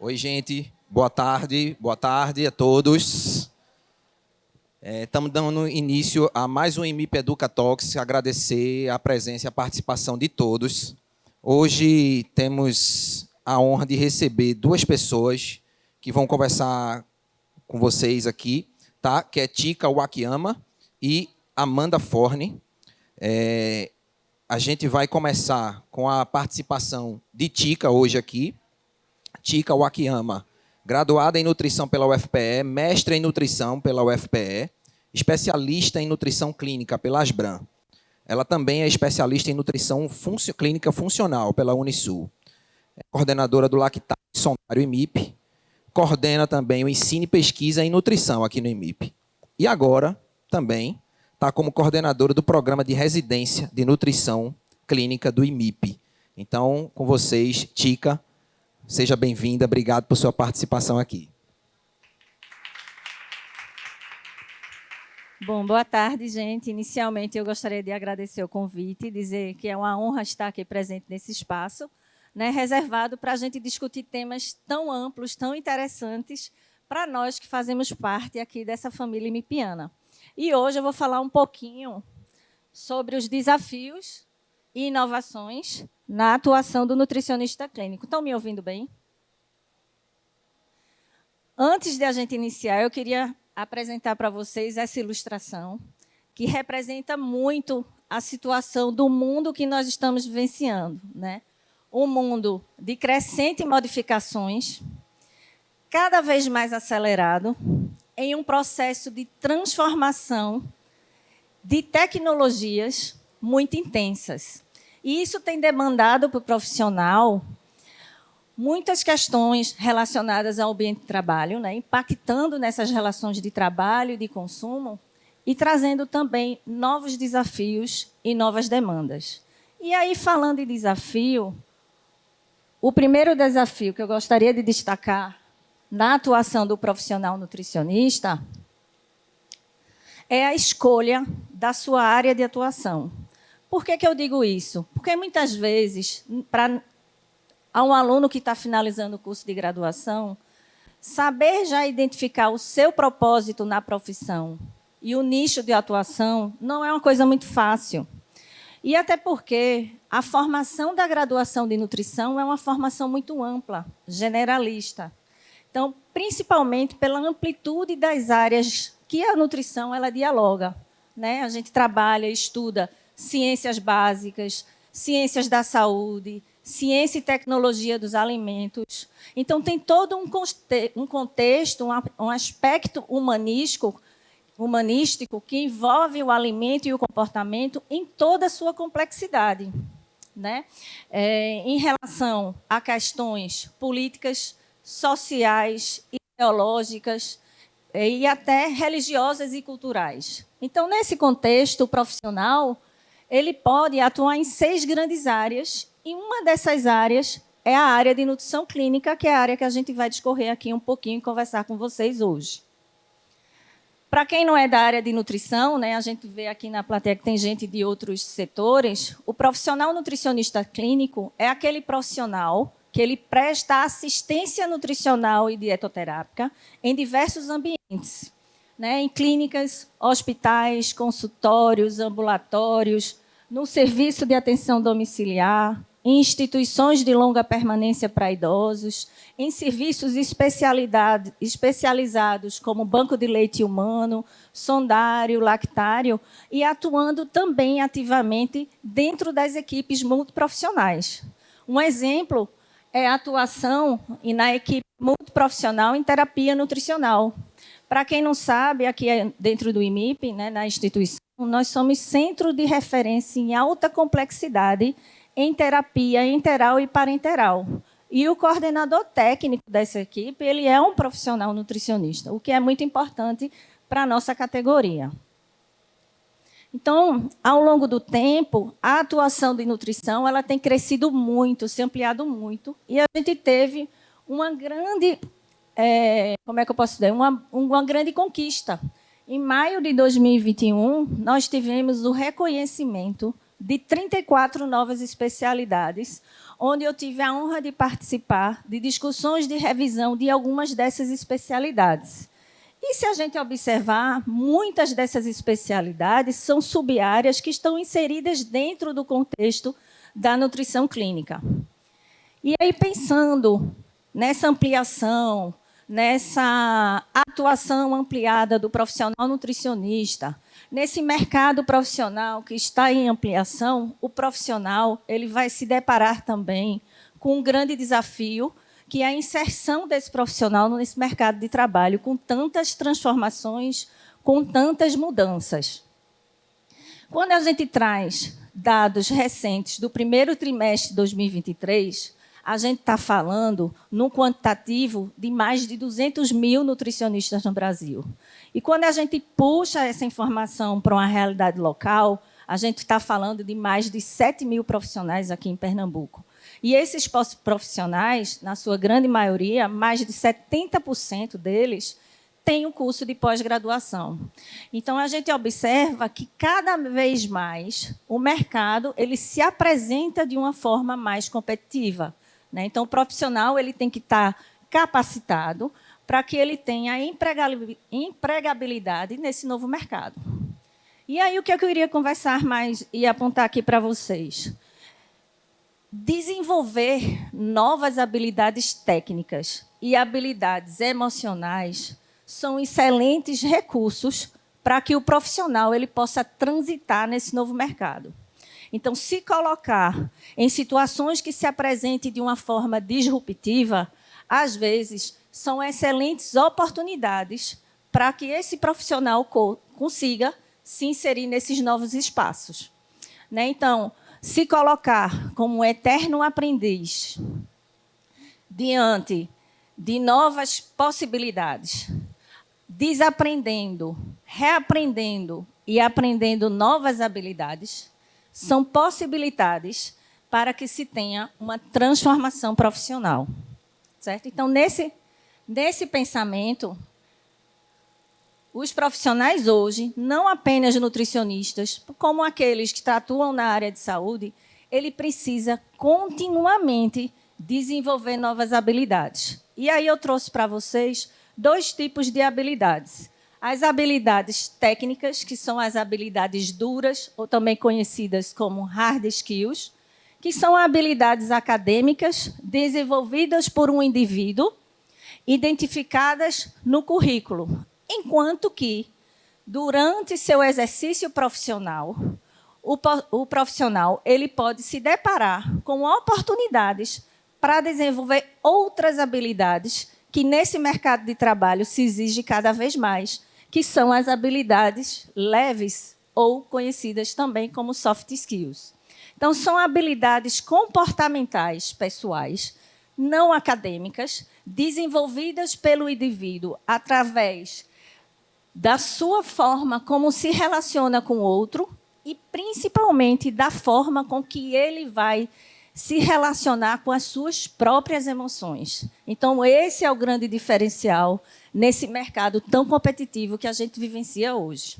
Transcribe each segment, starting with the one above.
Oi, gente. Boa tarde a todos. Estamos dando início a mais um IMIP Educa Talks. Agradecer a presença e a participação de todos. Hoje temos a honra de receber duas pessoas que vão conversar com vocês aqui, tá? Que é Tika Wakiyama e Amanda Forne. A gente vai começar com a participação de Tika hoje aqui. Tika Wakiyama, graduada em nutrição pela UFPE, mestre em nutrição pela UFPE, especialista em nutrição clínica pela Asbram. Ela também é especialista em nutrição clínica funcional pela Unisul. É coordenadora do Lactato Somário IMIP. Coordena também o ensino e pesquisa em nutrição aqui no IMIP. E agora, também, está como coordenadora do programa de residência de nutrição clínica do IMIP. Então, com vocês, Tika, seja bem-vinda. Obrigado por sua participação aqui. Bom, boa tarde, gente. Inicialmente, eu gostaria de agradecer o convite e dizer que é uma honra estar aqui presente nesse espaço, né, reservado para a gente discutir temas tão amplos, tão interessantes para nós que fazemos parte aqui dessa família imipiana. E hoje eu vou falar um pouquinho sobre os desafios e inovações na atuação do nutricionista clínico. Estão me ouvindo bem? Antes de a gente iniciar, eu queria apresentar para vocês essa ilustração, que representa muito a situação do mundo que nós estamos vivenciando, né? Um mundo de crescentes modificações, cada vez mais acelerado, em um processo de transformação de tecnologias muito intensas. E isso tem demandado para o profissional muitas questões relacionadas ao ambiente de trabalho, né, impactando nessas relações de trabalho e de consumo e trazendo também novos desafios e novas demandas. E aí, falando de desafio, o primeiro desafio que eu gostaria de destacar na atuação do profissional nutricionista é a escolha da sua área de atuação. Por que eu digo isso? Porque muitas vezes, a um aluno que está finalizando o curso de graduação, saber já identificar o seu propósito na profissão e o nicho de atuação não é uma coisa muito fácil. E até porque a formação da graduação de nutrição é uma formação muito ampla, generalista. Então, principalmente pela amplitude das áreas que a nutrição ela dialoga, né? A gente trabalha, estuda ciências básicas, ciências da saúde, ciência e tecnologia dos alimentos. Então, tem todo um contexto, um aspecto humanístico que envolve o alimento e o comportamento em toda a sua complexidade, né? Em relação a questões políticas, sociais, ideológicas e até religiosas e culturais. Então, nesse contexto, o profissional ele pode atuar em 6 grandes áreas, e uma dessas áreas é a área de nutrição clínica, que é a área que a gente vai discorrer aqui um pouquinho e conversar com vocês hoje. Para quem não é da área de nutrição, né, a gente vê aqui na plateia que tem gente de outros setores, o profissional nutricionista clínico é aquele profissional que ele presta assistência nutricional e dietoterápica em diversos ambientes, né, em clínicas, hospitais, consultórios, ambulatórios, no serviço de atenção domiciliar, em instituições de longa permanência para idosos, em serviços especializados como banco de leite humano, sondário, lactário, e atuando também ativamente dentro das equipes multiprofissionais. Um exemplo é a atuação na equipe multiprofissional em terapia nutricional. Para quem não sabe, aqui dentro do IMIP, né, na instituição, nós somos centro de referência em alta complexidade em terapia enteral e parenteral. E o coordenador técnico dessa equipe ele é um profissional nutricionista, o que é muito importante para a nossa categoria. Então, ao longo do tempo, a atuação de nutrição ela tem crescido muito, se ampliado muito, e a gente teve uma grande, como é que eu posso dizer, uma grande conquista. Em maio de 2021, nós tivemos o reconhecimento de 34 novas especialidades, onde eu tive a honra de participar de discussões de revisão de algumas dessas especialidades. E, se a gente observar, muitas dessas especialidades são sub-áreas que estão inseridas dentro do contexto da nutrição clínica. E aí, pensando nessa ampliação, nessa atuação ampliada do profissional nutricionista, nesse mercado profissional que está em ampliação, o profissional ele vai se deparar também com um grande desafio, que é a inserção desse profissional nesse mercado de trabalho, com tantas transformações, com tantas mudanças. Quando a gente traz dados recentes do primeiro trimestre de 2023, a gente está falando, no quantitativo, de mais de 200 mil nutricionistas no Brasil. E quando a gente puxa essa informação para uma realidade local, a gente está falando de mais de 7 mil profissionais aqui em Pernambuco. E esses profissionais, na sua grande maioria, mais de 70% deles, têm um curso de pós-graduação. Então, a gente observa que, cada vez mais, o mercado ele se apresenta de uma forma mais competitiva. Então, o profissional ele tem que estar capacitado para que ele tenha empregabilidade nesse novo mercado. E aí, o que eu queria conversar mais e apontar aqui para vocês? Desenvolver novas habilidades técnicas e habilidades emocionais são excelentes recursos para que o profissional ele possa transitar nesse novo mercado. Então, se colocar em situações que se apresentem de uma forma disruptiva, às vezes, são excelentes oportunidades para que esse profissional consiga se inserir nesses novos espaços. Então, se colocar como um eterno aprendiz diante de novas possibilidades, desaprendendo, reaprendendo e aprendendo novas habilidades, são possibilidades para que se tenha uma transformação profissional. Certo? Então, nesse pensamento, os profissionais hoje, não apenas nutricionistas, como aqueles que atuam na área de saúde, ele precisa continuamente desenvolver novas habilidades. E aí eu trouxe para vocês 2 tipos de habilidades. As habilidades técnicas, que são as habilidades duras, ou também conhecidas como hard skills, que são habilidades acadêmicas desenvolvidas por um indivíduo, identificadas no currículo, enquanto que, durante seu exercício profissional, o profissional ele pode se deparar com oportunidades para desenvolver outras habilidades que, nesse mercado de trabalho, se exige cada vez mais, que são as habilidades leves ou conhecidas também como soft skills. Então, são habilidades comportamentais pessoais, não acadêmicas, desenvolvidas pelo indivíduo através da sua forma como se relaciona com o outro e, principalmente, da forma com que ele vai se relacionar com as suas próprias emoções. Então, esse é o grande diferencial nesse mercado tão competitivo que a gente vivencia hoje.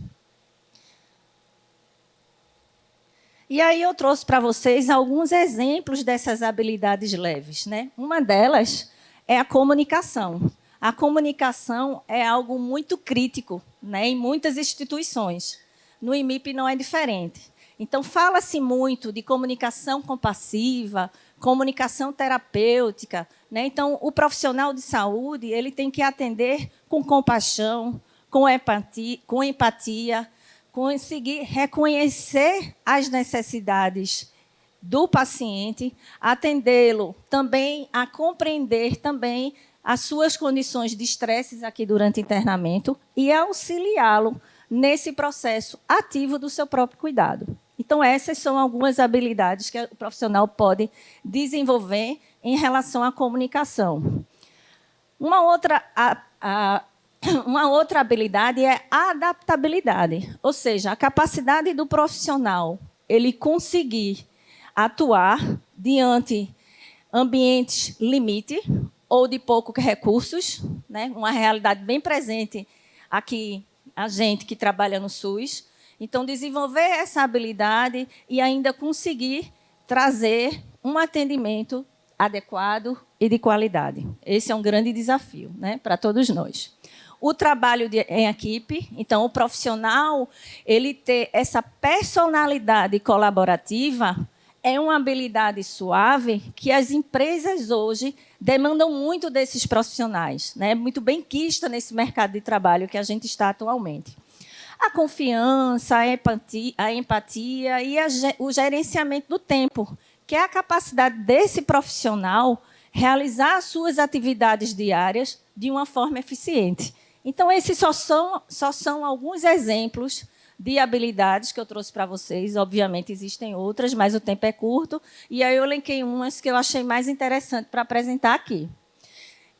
E aí eu trouxe para vocês alguns exemplos dessas habilidades leves. Uma delas é a comunicação. A comunicação é algo muito crítico em muitas instituições. No IMIP não é diferente. Então, fala-se muito de comunicação compassiva, comunicação terapêutica. Então, o profissional de saúde ele tem que atender com compaixão, com empatia, conseguir reconhecer as necessidades do paciente, atendê-lo também, a compreender também as suas condições de estresse aqui durante o internamento e auxiliá-lo nesse processo ativo do seu próprio cuidado. Então, essas são algumas habilidades que o profissional pode desenvolver em relação à comunicação. Uma outra habilidade é a adaptabilidade, ou seja, a capacidade do profissional ele conseguir atuar diante ambientes limite ou de poucos recursos, uma realidade bem presente aqui, a gente que trabalha no SUS. Então, desenvolver essa habilidade e ainda conseguir trazer um atendimento adequado e de qualidade. Esse é um grande desafio, né, para todos nós. O trabalho em equipe, então, o profissional, ele ter essa personalidade colaborativa é uma habilidade suave que as empresas hoje demandam muito desses profissionais, né? Muito bem quista nesse mercado de trabalho que a gente está atualmente. A confiança, a empatia e o gerenciamento do tempo, que é a capacidade desse profissional realizar as suas atividades diárias de uma forma eficiente. Então, esses só são alguns exemplos de habilidades que eu trouxe para vocês. Obviamente, existem outras, mas o tempo é curto. E aí eu elenquei umas que eu achei mais interessante para apresentar aqui.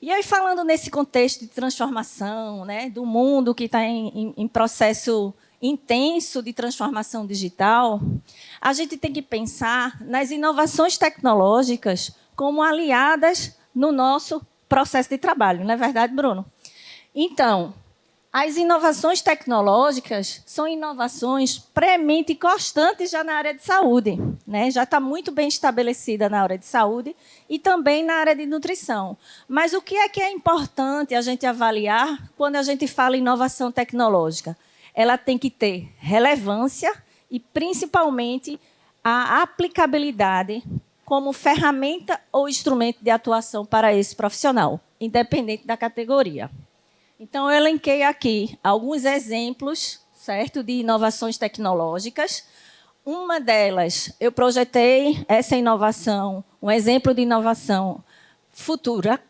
E aí, falando nesse contexto de transformação, né, do mundo que está em processo intenso de transformação digital, a gente tem que pensar nas inovações tecnológicas como aliadas no nosso processo de trabalho. Não é verdade, Bruno? Então, as inovações tecnológicas são inovações premente e constantes já na área de saúde, né? Já está muito bem estabelecida na área de saúde e também na área de nutrição. Mas o que é importante a gente avaliar quando a gente fala em inovação tecnológica? Ela tem que ter relevância e, principalmente, a aplicabilidade como ferramenta ou instrumento de atuação para esse profissional, independente da categoria. Então, eu elenquei aqui alguns exemplos, certo, de inovações tecnológicas. Uma delas, eu projetei essa inovação, um exemplo de inovação futura,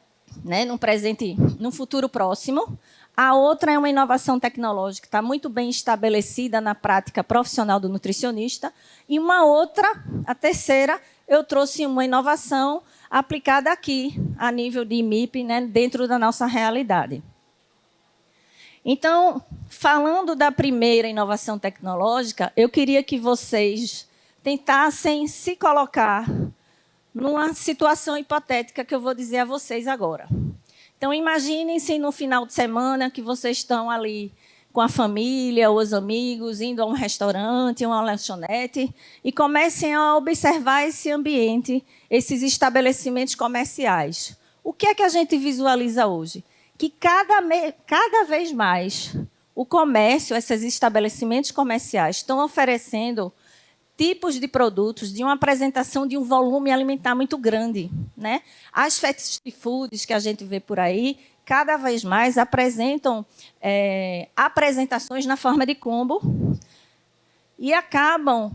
né, num futuro próximo. A outra é uma inovação tecnológica que está muito bem estabelecida na prática profissional do nutricionista. E uma outra, a terceira, eu trouxe uma inovação aplicada aqui, a nível de IMIP, né, dentro da nossa realidade. Então, falando da primeira inovação tecnológica, eu queria que vocês tentassem se colocar numa situação hipotética que eu vou dizer a vocês agora. Então, imaginem-se no final de semana que vocês estão ali com a família ou os amigos, indo a um restaurante, uma lanchonete, e comecem a observar esse ambiente, esses estabelecimentos comerciais. O que é que a gente visualiza hoje? Que cada vez mais o comércio, esses estabelecimentos comerciais, estão oferecendo tipos de produtos de uma apresentação de um volume alimentar muito grande, né? As fast foods que a gente vê por aí, cada vez mais apresentam apresentações na forma de combo e acabam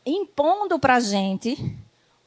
impondo para a gente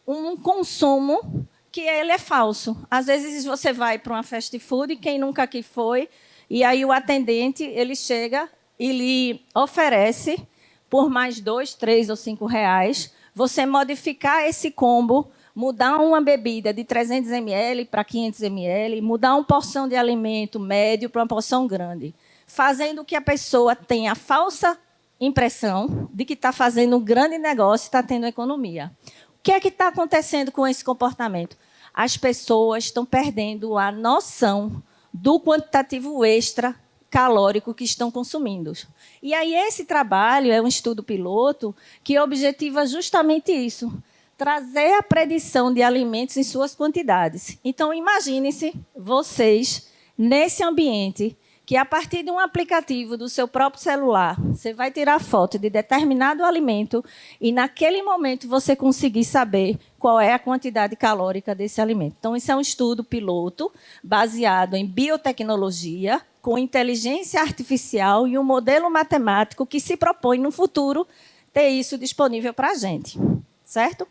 um consumo que ele é falso. Às vezes você vai para uma fast food, quem nunca aqui foi, e aí o atendente ele chega e lhe oferece por mais 2, 3 ou 5 reais, você modificar esse combo, mudar uma bebida de 300 ml para 500 ml, mudar uma porção de alimento médio para uma porção grande, fazendo que a pessoa tenha a falsa impressão de que está fazendo um grande negócio e está tendo economia. O que é que está acontecendo com esse comportamento? As pessoas estão perdendo a noção do quantitativo extra calórico que estão consumindo. E aí esse trabalho é um estudo piloto que objetiva justamente isso, trazer a predição de alimentos em suas quantidades. Então, imaginem-se vocês nesse ambiente que, a partir de um aplicativo do seu próprio celular, você vai tirar foto de determinado alimento e, naquele momento, você conseguir saber qual é a quantidade calórica desse alimento. Então, isso é um estudo piloto baseado em biotecnologia, com inteligência artificial e um modelo matemático que se propõe, no futuro, ter isso disponível para a gente. Certo?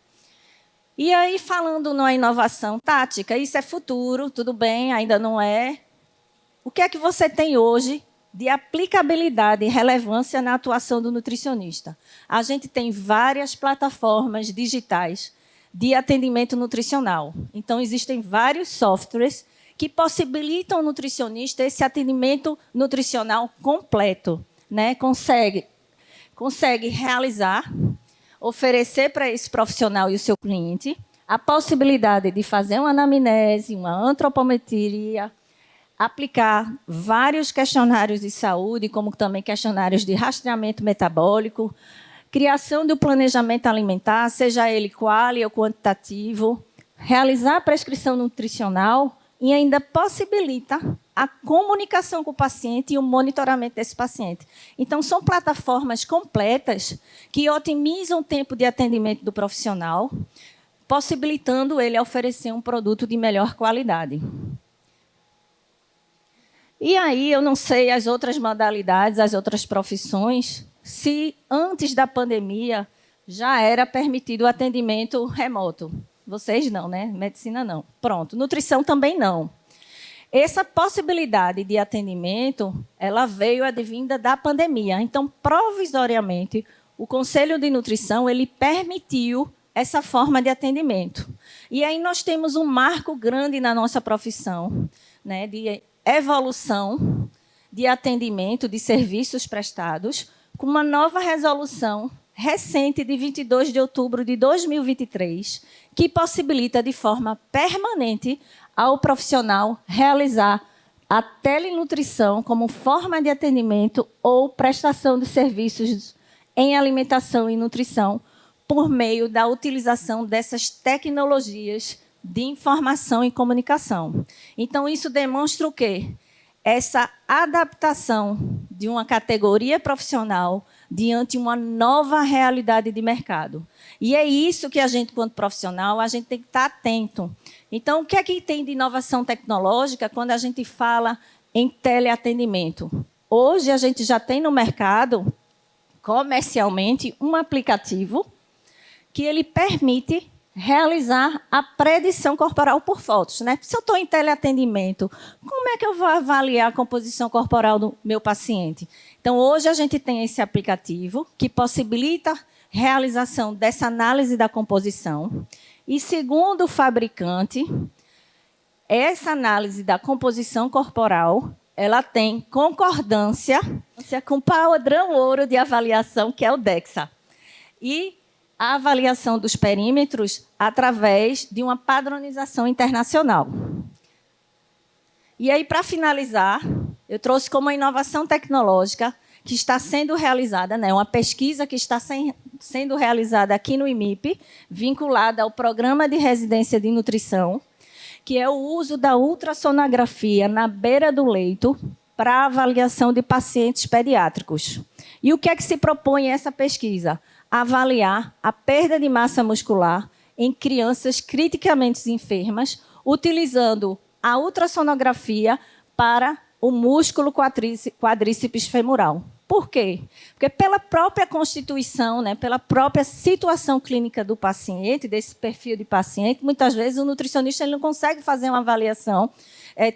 E aí, falando numa inovação tática, isso é futuro, tudo bem, ainda não é. O que é que você tem hoje de aplicabilidade e relevância na atuação do nutricionista? A gente tem várias plataformas digitais de atendimento nutricional. Então, existem vários softwares que possibilitam ao nutricionista esse atendimento nutricional completo, né? Consegue realizar, oferecer para esse profissional e o seu cliente a possibilidade de fazer uma anamnese, uma antropometria, aplicar vários questionários de saúde, como também questionários de rastreamento metabólico, criação do planejamento alimentar, seja ele quali ou quantitativo, realizar a prescrição nutricional e ainda possibilita a comunicação com o paciente e o monitoramento desse paciente. Então, são plataformas completas que otimizam o tempo de atendimento do profissional, possibilitando ele oferecer um produto de melhor qualidade. E aí, eu não sei as outras modalidades, as outras profissões, se antes da pandemia já era permitido o atendimento remoto. Vocês não, né? Medicina não. Pronto. Nutrição também não. Essa possibilidade de atendimento, ela veio advinda da pandemia. Então, provisoriamente, o Conselho de Nutrição ele permitiu essa forma de atendimento. E aí nós temos um marco grande na nossa profissão, né, de evolução de atendimento de serviços prestados, com uma nova resolução recente de 22 de outubro de 2023, que possibilita de forma permanente ao profissional realizar a telenutrição como forma de atendimento ou prestação de serviços em alimentação e nutrição por meio da utilização dessas tecnologias de informação e comunicação. Então, isso demonstra o quê? Essa adaptação de uma categoria profissional diante de uma nova realidade de mercado. E é isso que a gente, quanto profissional, a gente tem que estar atento. Então, o que é que tem de inovação tecnológica quando a gente fala em teleatendimento? Hoje, a gente já tem no mercado, comercialmente, um aplicativo que ele permite realizar a predição corporal por fotos, né? Se eu estou em teleatendimento, como é que eu vou avaliar a composição corporal do meu paciente? Então, hoje a gente tem esse aplicativo que possibilita a realização dessa análise da composição. E, segundo o fabricante, essa análise da composição corporal ela tem concordância com o padrão ouro de avaliação, que é o DEXA. E a avaliação dos perímetros através de uma padronização internacional. E aí, para finalizar, eu trouxe como uma inovação tecnológica que está sendo realizada, né, uma pesquisa que está sendo realizada aqui no IMIP, vinculada ao Programa de Residência de Nutrição, que é o uso da ultrassonografia na beira do leito para avaliação de pacientes pediátricos. E o que é que se propõe essa pesquisa? Avaliar a perda de massa muscular em crianças criticamente enfermas, utilizando a ultrassonografia para o músculo quadríceps femoral. Por quê? Porque pela própria constituição, né, pela própria situação clínica do paciente, desse perfil de paciente, muitas vezes o nutricionista ele não consegue fazer uma avaliação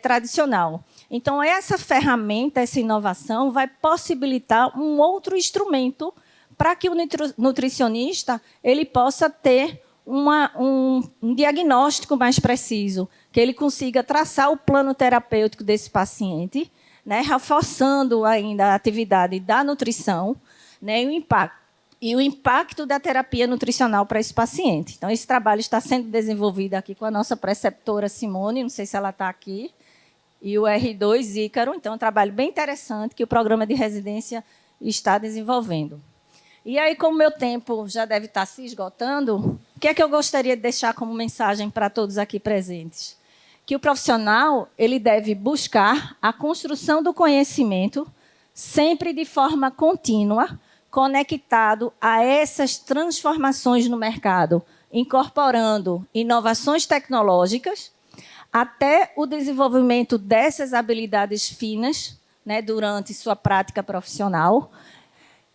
tradicional. Então, essa ferramenta, essa inovação, vai possibilitar um outro instrumento para que o nutricionista ele possa ter um diagnóstico mais preciso, que ele consiga traçar o plano terapêutico desse paciente, né, reforçando ainda a atividade da nutrição, né, e o impacto da terapia nutricional para esse paciente. Então, esse trabalho está sendo desenvolvido aqui com a nossa preceptora Simone, não sei se ela está aqui, e o R2 Ícaro. Então, é um trabalho bem interessante que o programa de residência está desenvolvendo. E aí, como o meu tempo já deve estar se esgotando, o que é que eu gostaria de deixar como mensagem para todos aqui presentes? Que o profissional ele deve buscar a construção do conhecimento sempre de forma contínua, conectado a essas transformações no mercado, incorporando inovações tecnológicas até o desenvolvimento dessas habilidades finas, né, durante sua prática profissional,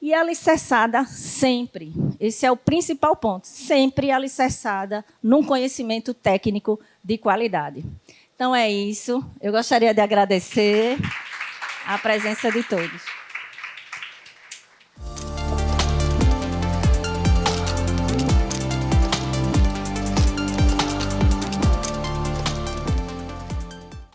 e alicerçada sempre, esse é o principal ponto, sempre alicerçada num conhecimento técnico de qualidade. Então é isso, eu gostaria de agradecer a presença de todos.